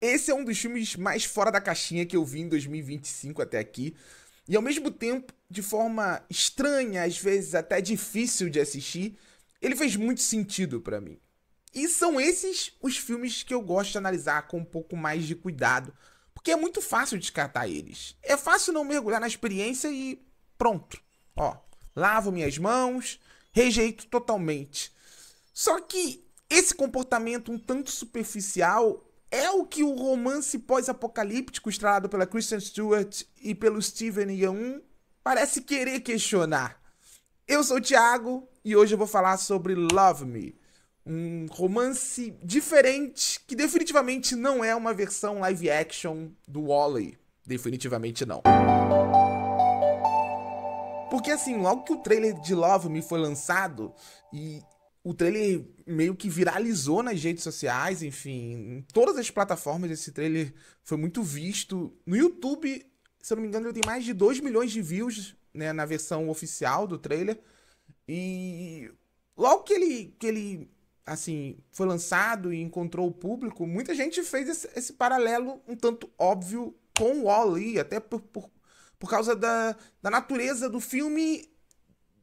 esse é um dos filmes mais fora da caixinha que eu vi em 2025 até aqui. E ao mesmo tempo, de forma estranha, às vezes até difícil de assistir, ele fez muito sentido pra mim. E são esses os filmes que eu gosto de analisar com um pouco mais de cuidado, porque é muito fácil descartar eles. É fácil não mergulhar na experiência e pronto. Ó, lavo minhas mãos, rejeito totalmente. Só que esse comportamento um tanto superficial é o que o romance pós-apocalíptico estrelado pela Kristen Stewart e pelo Steven Yeun parece querer questionar. Eu sou o Thiago e hoje eu vou falar sobre Love Me, um romance diferente que definitivamente não é uma versão live action do Wall-E. Definitivamente não. Porque assim, logo que o trailer de Love Me foi lançado e o trailer meio que viralizou nas redes sociais, enfim, em todas as plataformas esse trailer foi muito visto. No YouTube, se eu não me engano, ele tem mais de 2 milhões de views, né, na versão oficial do trailer. E logo que ele assim, foi lançado e encontrou o público, muita gente fez esse paralelo um tanto óbvio com o Wall-E, até por causa da natureza do filme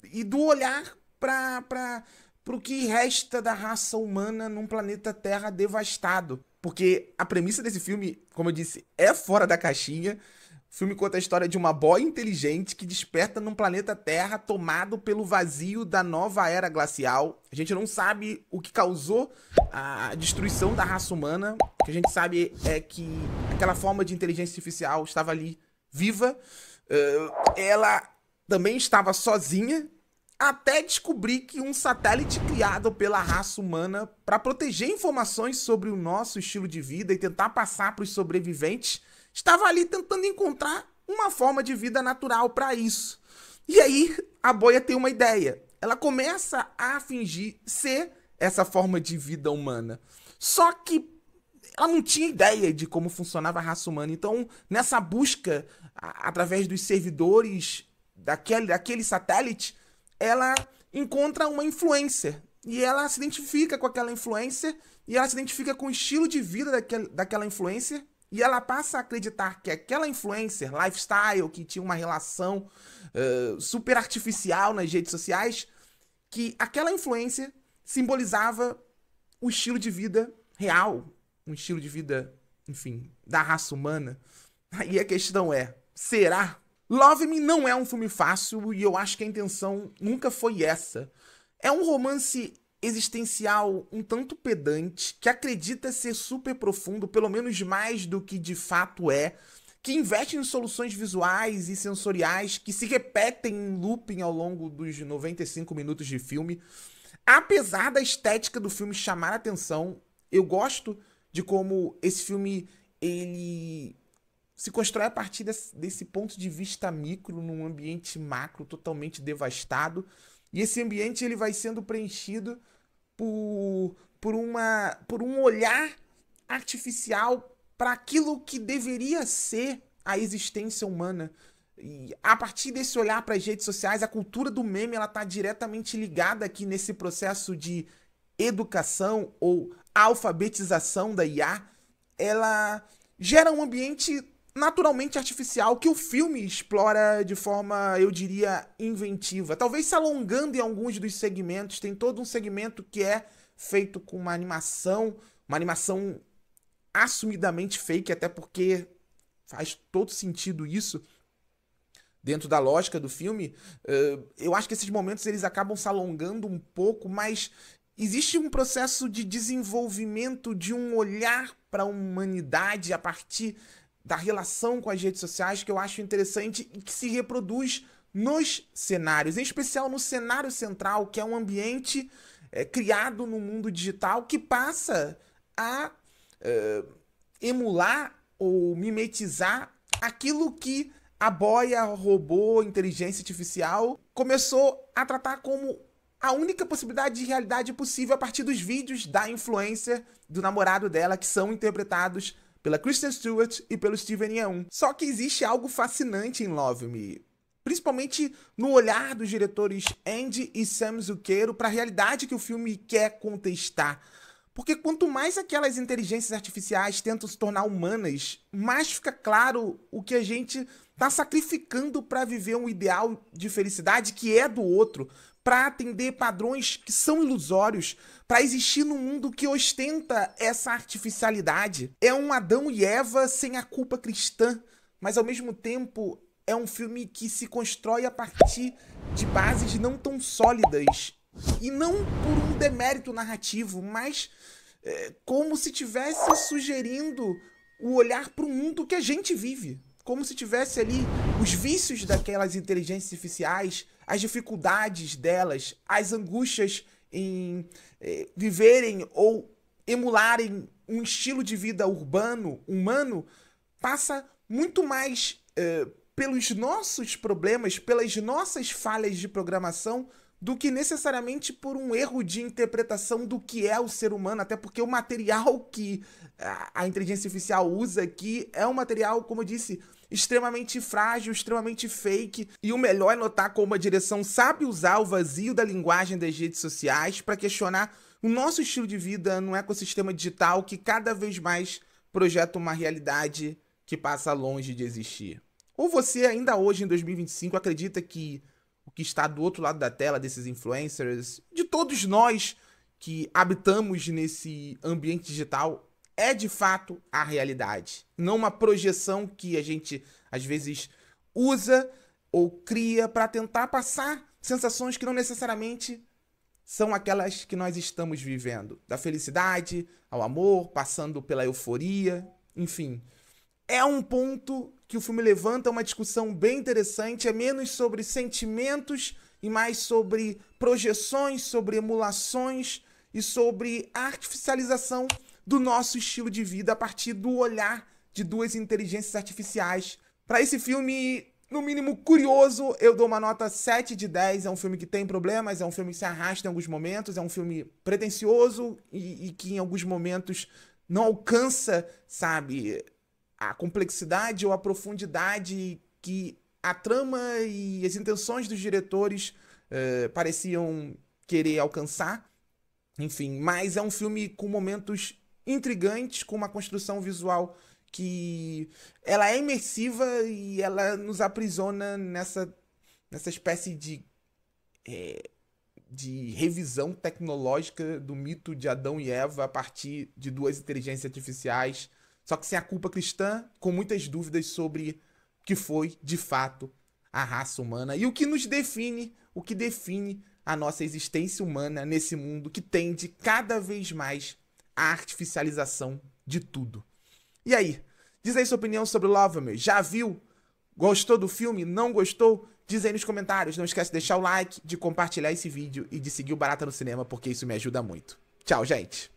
e do olhar para o que resta da raça humana num planeta Terra devastado. Porque a premissa desse filme, como eu disse, é fora da caixinha. O filme conta a história de uma boia inteligente que desperta num planeta Terra tomado pelo vazio da nova era glacial. A gente não sabe o que causou a destruição da raça humana. O que a gente sabe é que aquela forma de inteligência artificial estava ali viva. Ela também estava sozinha, até descobrir que um satélite criado pela raça humana para proteger informações sobre o nosso estilo de vida e tentar passar para os sobreviventes estava ali tentando encontrar uma forma de vida natural para isso. E aí a boia tem uma ideia. Ela começa a fingir ser essa forma de vida humana. Só que ela não tinha ideia de como funcionava a raça humana. Então, nessa busca, através dos servidores daquele satélite, ela encontra uma influencer. E ela se identifica com aquela influencer, e ela se identifica com o estilo de vida daquela influencer, e ela passa a acreditar que aquela influencer, lifestyle, que tinha uma relação super artificial nas redes sociais, que aquela influencer simbolizava o estilo de vida real, um estilo de vida, enfim, da raça humana. Aí a questão é, será? Love Me não é um filme fácil e eu acho que a intenção nunca foi essa. É um romance existencial um tanto pedante, que acredita ser super profundo, pelo menos mais do que de fato é, que investe em soluções visuais e sensoriais que se repetem em looping ao longo dos 95 minutos de filme. Apesar da estética do filme chamar a atenção, eu gosto de como esse filme ele se constrói a partir desse ponto de vista micro, num ambiente macro totalmente devastado. E esse ambiente ele vai sendo preenchido por um olhar artificial para aquilo que deveria ser a existência humana. E a partir desse olhar para as redes sociais, a cultura do meme ela está diretamente ligada aqui nesse processo de educação ou alfabetização da IA. Ela gera um ambiente naturalmente artificial que o filme explora de forma, eu diria, inventiva. Talvez se alongando em alguns dos segmentos. Tem todo um segmento que é feito com uma animação assumidamente fake, até porque faz todo sentido isso dentro da lógica do filme. Eu acho que esses momentos eles acabam se alongando um pouco, mas existe um processo de desenvolvimento de um olhar para a humanidade a partir da relação com as redes sociais que eu acho interessante e que se reproduz nos cenários, em especial no cenário central, que é um ambiente criado no mundo digital que passa a emular ou mimetizar aquilo que a boia, robô, inteligência artificial começou a tratar como a única possibilidade de realidade possível a partir dos vídeos da influencer, do namorado dela, que são interpretados pela Kristen Stewart e pelo Steven Yeun. Só que existe algo fascinante em Love Me, principalmente no olhar dos diretores Andy e Sam Zucchero para a realidade que o filme quer contestar. Porque quanto mais aquelas inteligências artificiais tentam se tornar humanas, mais fica claro o que a gente tá sacrificando para viver um ideal de felicidade que é do outro, para atender padrões que são ilusórios, para existir num mundo que ostenta essa artificialidade. É um Adão e Eva sem a culpa cristã, mas ao mesmo tempo é um filme que se constrói a partir de bases não tão sólidas. E não por um demérito narrativo, mas como se tivesse sugerindo o olhar para o mundo que a gente vive. Como se tivesse ali os vícios daquelas inteligências artificiais, as dificuldades delas, as angústias em viverem ou emularem um estilo de vida urbano, humano, passa muito mais pelos nossos problemas, pelas nossas falhas de programação, do que necessariamente por um erro de interpretação do que é o ser humano, até porque o material que a inteligência artificial usa aqui é um material, como eu disse, extremamente frágil, extremamente fake, e o melhor é notar como a direção sabe usar o vazio da linguagem das redes sociais para questionar o nosso estilo de vida num ecossistema digital que cada vez mais projeta uma realidade que passa longe de existir. Ou você ainda hoje, em 2025, acredita que o que está do outro lado da tela desses influencers, de todos nós que habitamos nesse ambiente digital, é de fato a realidade, não uma projeção que a gente às vezes usa ou cria para tentar passar sensações que não necessariamente são aquelas que nós estamos vivendo, da felicidade ao amor, passando pela euforia, enfim. É um ponto que o filme levanta uma discussão bem interessante, é menos sobre sentimentos e mais sobre projeções, sobre emulações e sobre a artificialização do nosso estilo de vida a partir do olhar de duas inteligências artificiais. Para esse filme, no mínimo curioso, eu dou uma nota 7 de 10. É um filme que tem problemas, é um filme que se arrasta em alguns momentos, é um filme pretensioso e que em alguns momentos não alcança, sabe, a complexidade ou a profundidade que a trama e as intenções dos diretores pareciam querer alcançar. Enfim, mas é um filme com momentos intrigantes, com uma construção visual que ela é imersiva e ela nos aprisiona nessa espécie de revisão tecnológica do mito de Adão e Eva a partir de duas inteligências artificiais, só que sem a culpa cristã, com muitas dúvidas sobre o que foi, de fato, a raça humana e o que nos define, o que define a nossa existência humana nesse mundo que tende cada vez mais à artificialização de tudo. E aí? Diz aí sua opinião sobre Love Me. Já viu? Gostou do filme? Não gostou? Diz aí nos comentários. Não esquece de deixar o like, de compartilhar esse vídeo e de seguir o Barata no Cinema, porque isso me ajuda muito. Tchau, gente!